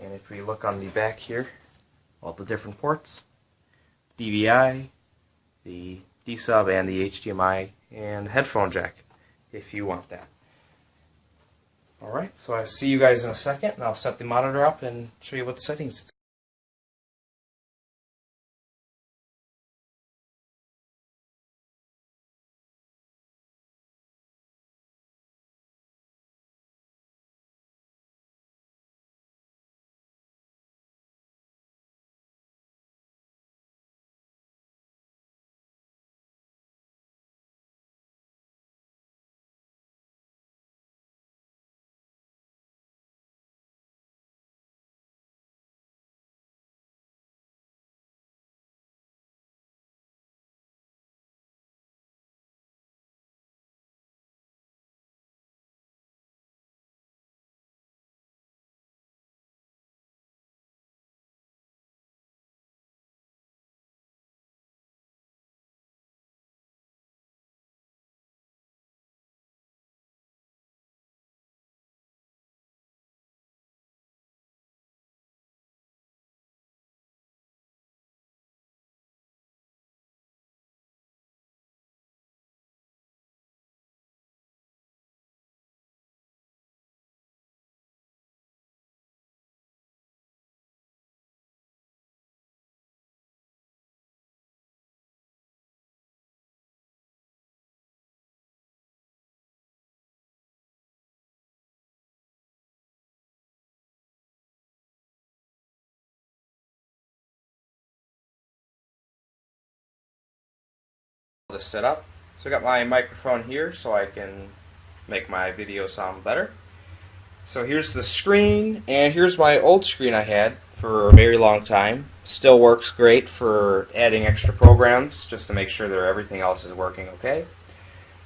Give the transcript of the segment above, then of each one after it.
And if we look on the back here, all the different ports, DVI, the D-sub, and the HDMI, and headphone jack, if you want that. Alright, so I'll see you guys in a second, and I'll set the monitor up and show you what the settings. This set up. So I got my microphone here so I can make my video sound better. So here's the screen, and here's my old screen I had for a very long time. Still works great for adding extra programs just to make sure that everything else is working okay.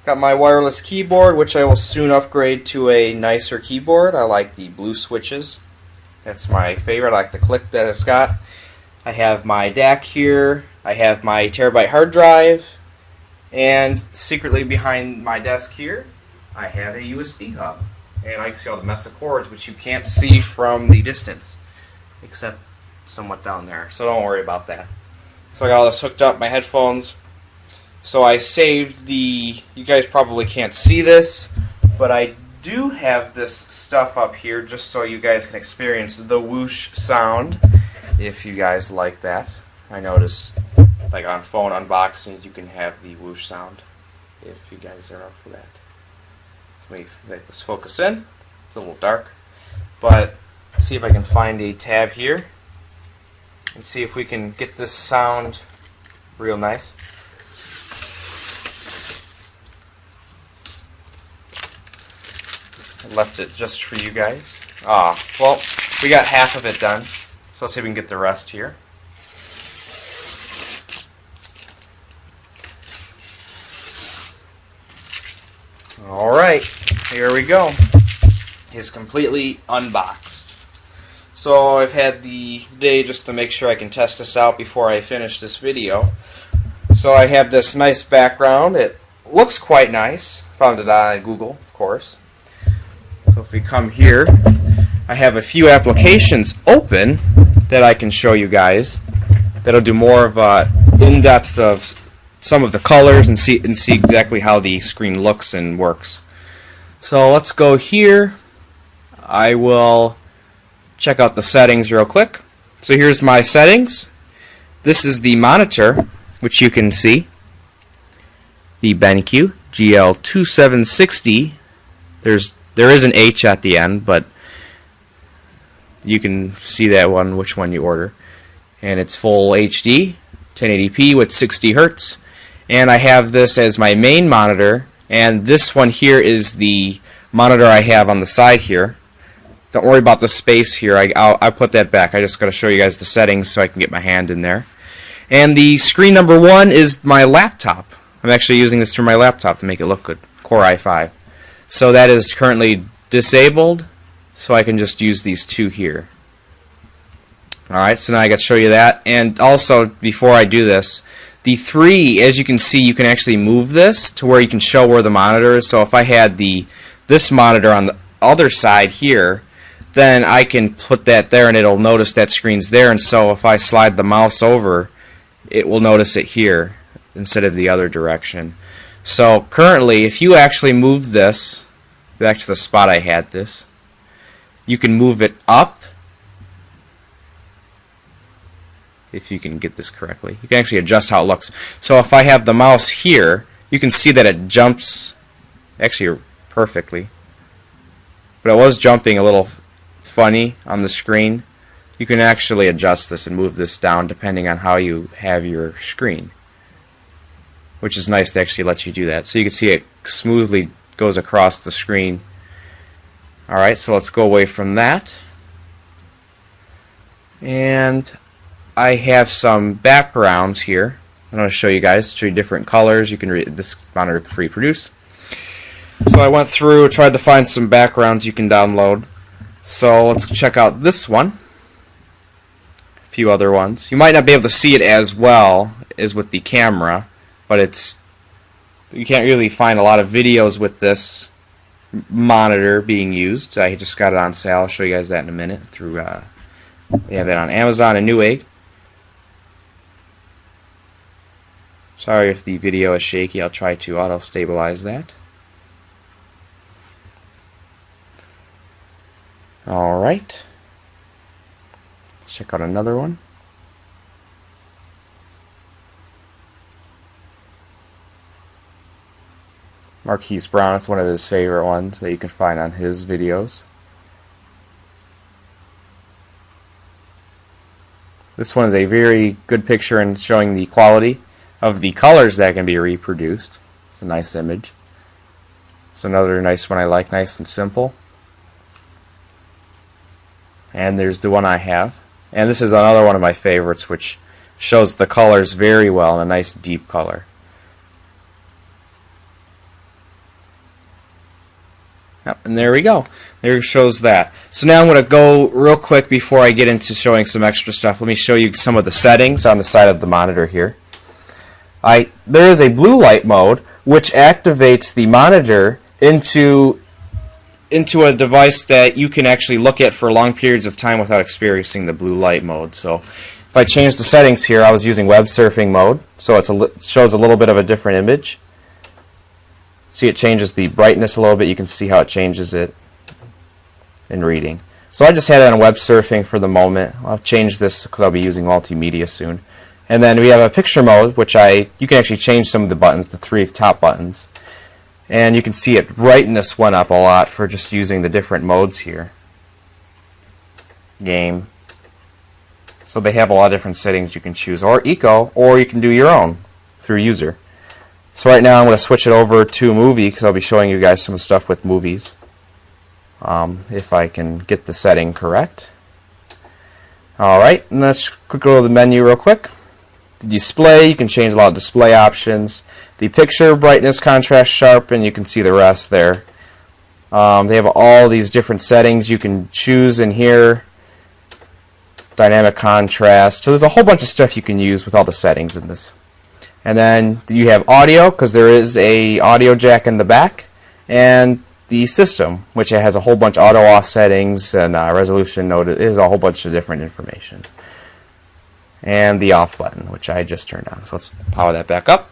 Got my wireless keyboard, which I will soon upgrade to a nicer keyboard. I like the blue switches. That's my favorite. I like the click that it's got. I have my DAC here. I have my terabyte hard drive. And secretly behind my desk here, I have a USB hub. And I can see all the mess of cords, which you can't see from the distance, except somewhat down there. So don't worry about that. So I got all this hooked up, my headphones. So I saved the, you guys probably can't see this, but I do have this stuff up here just so you guys can experience the whoosh sound, if you guys like that. I notice, like on phone unboxings, you can have the whoosh sound if you guys are up for that. So let me make this focus in. It's a little dark, but let's see if I can find a tab here and see if we can get this sound real nice. I left it just for you guys. Well, we got half of it done, so let's see if we can get the rest here. Alright, here we go. It's completely unboxed. So I've had the day just to make sure I can test this out before I finish this video. So I have this nice background. It looks quite nice. Found it on Google, of course. So if we come here, I have a few applications open that I can show you guys. That'll do more of in-depth of some of the colors and see exactly how the screen looks and works. So let's go here. I will check out the settings real quick. So here's my settings. This is the monitor, which you can see. The BenQ GL2760. There is an H at the end, but you can see that one, which one you order. And it's full HD, 1080p with 60 Hz. And I have this as my main monitor, and this one here is the monitor I have on the side here. Don't worry about the space here. I'll put that back. I just got to show you guys the settings so I can get my hand in there. And the screen number 1 is my laptop. I'm actually using this through my laptop to make it look good. Core i5. So that is currently disabled, so I can just use these two here. Alright, so now I got to show you that. And also, before I do this, the 3, as you can see, you can actually move this to where you can show where the monitor is. So if I had this monitor on the other side here, then I can put that there and it'll notice that screen's there, and so if I slide the mouse over, it will notice it here instead of the other direction. So currently, if you actually move this back to the spot I had this, you can move it up. If you can get this correctly, you can actually adjust how it looks. So if I have the mouse here, you can see that it jumps actually perfectly, but it was jumping a little funny on the screen. You can actually adjust this and move this down depending on how you have your screen, which is nice to actually let you do that. So you can see it smoothly goes across the screen. Alright, so let's go away from that. And I have some backgrounds here. I'm going to show you guys, show you different colors. You can read this monitor can reproduce. So I went through, tried to find some backgrounds you can download. So let's check out this one. A few other ones. You might not be able to see it as well as with the camera, but you can't really find a lot of videos with this monitor being used. I just got it on sale. I'll show you guys that in a minute. Through they have it on Amazon and Newegg. Sorry if the video is shaky. I'll try to auto stabilize that. Alright. Let's check out another one. Marquise Brown is one of his favorite ones that you can find on his videos. This one is a very good picture in showing the quality of the colors that can be reproduced. It's a nice image. It's another nice one I like, nice and simple. And there's the one I have. And this is another one of my favorites, which shows the colors very well in a nice deep color. Yep, and there we go. There it shows that. So now I'm going to go real quick before I get into showing some extra stuff. Let me show you some of the settings on the side of the monitor here. There is a blue light mode which activates the monitor into a device that you can actually look at for long periods of time without experiencing the blue light mode. So if I change the settings here, I was using web surfing mode, so it shows a little bit of a different image. See, it changes the brightness a little bit. You can see how it changes it in reading. So I just had it on web surfing for the moment. I'll change this because I'll be using multimedia soon. And then we have a picture mode, which you can actually change some of the buttons, the 3 top buttons. And you can see it brightness went up a lot for just using the different modes here. Game. So they have a lot of different settings you can choose, or eco, or you can do your own through user. So right now I'm going to switch it over to movie because I'll be showing you guys some stuff with movies. If I can get the setting correct. Alright, and let's quick go to the menu real quick. The display, you can change a lot of display options. The picture, brightness, contrast, sharpen, you can see the rest there. They have all these different settings you can choose in here. Dynamic contrast. So there's a whole bunch of stuff you can use with all the settings in this. And then you have audio, because there is a audio jack in the back, and the system, which has a whole bunch of auto off settings and resolution note. It is a whole bunch of different information. And the off button, which I just turned on. So let's power that back up.